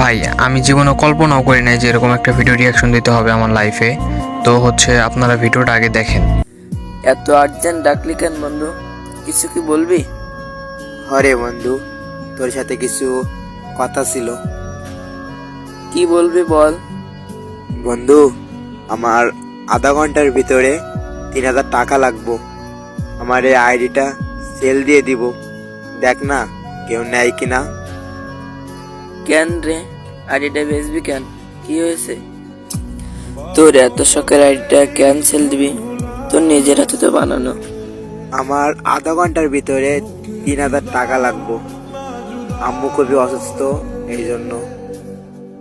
ভাই আমি জীবনে কল্পনাও করি নাই যে এরকম একটা ভিডিও রিয়াকশন দিতে হবে আমার লাইফে। তো আপনারা ভিডিওটা আগে দেখেন। এত আর্জেন্ট ডাকলি কেন বন্ধু? কিছু কি বলবি? হরে বন্ধু, তোর সাথে কিছু কথা ছিল। কি বলবি বল। বন্ধু, আমার আধা ঘন্টার ভিতরে 3,000 টাকা লাগবো। আমার এই আইডিটা সেল দিয়ে দিব, দেখ না কেউ নেয় কিনা। কেন রে, আইডিটা বেচবি কেন? কি হয়েছে? তোর এত শখের আইডিটা ক্যান্সেল দিবি? তোর নিজের হাতে তো বানানো। আমার আধা ঘন্টার ভিতরে 3,000 টাকা লাগবো। আম্মু খুবই অসুস্থ, এই জন্য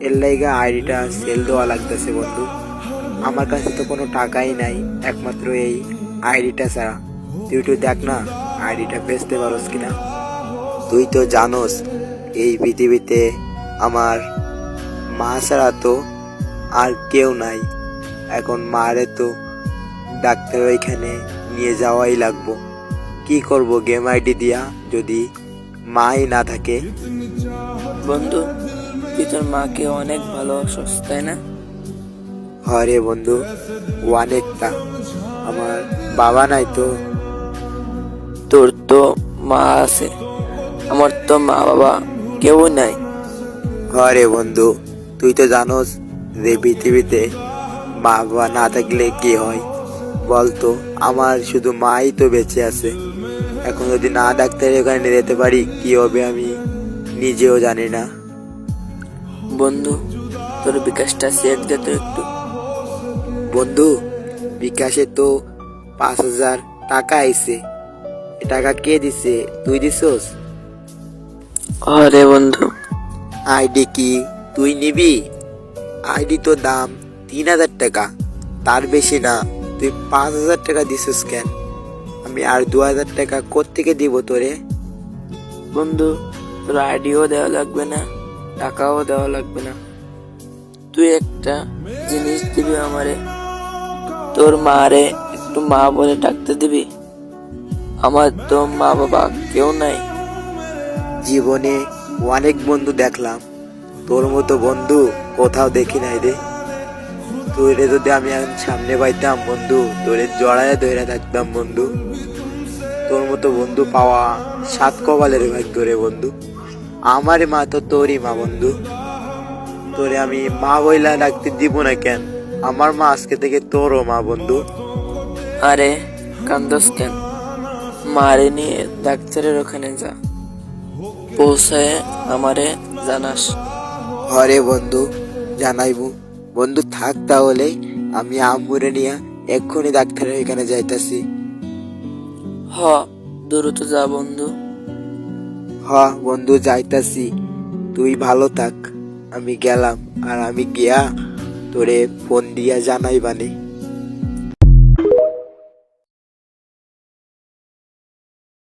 এর লাইগা আইডিটা সেল দেওয়া লাগতেছে বন্ধু। আমার কাছে তো কোনো টাকাই নাই, একমাত্র এই আইডিটা ছাড়া। তুই একটু দেখ না আইডিটা বেচতে পারোস কিনা। তুই তো জানোস এই পৃথিবীতে আমার মা ছাড়া তো আর কেউ নাই। এখন মারে তো ডাক্তার ওইখানে নিয়ে যাওয়াই লাগবো। কি করব গেম আইডি দিয়া যদি মাই না থাকে? বন্ধু, তুই তোর মাকে অনেক ভালোবাসস তাই না? হরে বন্ধু, অনেকটা। আমার বাবা নাই তো। তোর তো মা আছে, আমার তো মা বাবা কেউ নাই। হরে বন্ধু, তুই তো জানোস যে পৃথিবীতে মা বাবা না থাকলে কি হয় বলতো? আমার শুধু মাই তো বেঁচে আছে। এখন যদি না ডাক্তারের ওখানে নিয়ে যেতে পারি কি হবে আমি নিজেও জানি না। বন্ধু, তোর বিকাশটা চেক দে তো একটু। বন্ধু, বিকাশে তো 5,000 টাকা আইছে। এ টাকা কে দিছে? তুই দিছস? আরে বন্ধু, আইডি কি তুই নিবি? আইডি তো দাম 3,000 টাকা, তার বেশি না। তুই 5,000 টাকা দিছস কেন? আমি আর 2,000 টাকা কোত্থেকে দিব তোরে? বন্ধু, তোর আইডিও দেওয়া লাগবে না, টাকাও দেওয়া লাগবে না। তুই একটা জিনিস দিবি আমারে, তোর মারে একটু মা বলে ডাকতে দিবি। আমার তো মা বাবা কেউ নাই। জীবনে অনেক বন্ধু দেখলাম, তোর মতো বন্ধু কোথাও দেখি নাই রে। তোরে যদি আমি এখন সামনে পাইতাম বন্ধু, তোরে জড়ায় ধরে থাকতাম বন্ধু। তোর মতো বন্ধু পাওয়া 7 কপালের ভাগ্য রে বন্ধু। আমার মা তো তোরই মা বন্ধু, তোরে আমি মা বইলা ডাকতে দিব না কেন? আমার মা আজকে থেকে তোরও মা বন্ধু। আরে কান্দস কেন? মারে নিয়ে ডাক্তারের ওখানে যা, পৌঁছায় আমারে জানাস। হরে বন্ধু, জানাইবো বন্ধু। থাক তাহলে, আমি আম্মুরে নিয়ে এক্ষুনি ডাক্তারের এখানে যাইতাছি। হ, দ্রুত যা বন্ধু। হ বন্ধু, যাইতাছি। তুই ভালো থাক, আমি গেলাম। আর আমি গিয়া তোরে ফোন দিয়া জানাই বানে।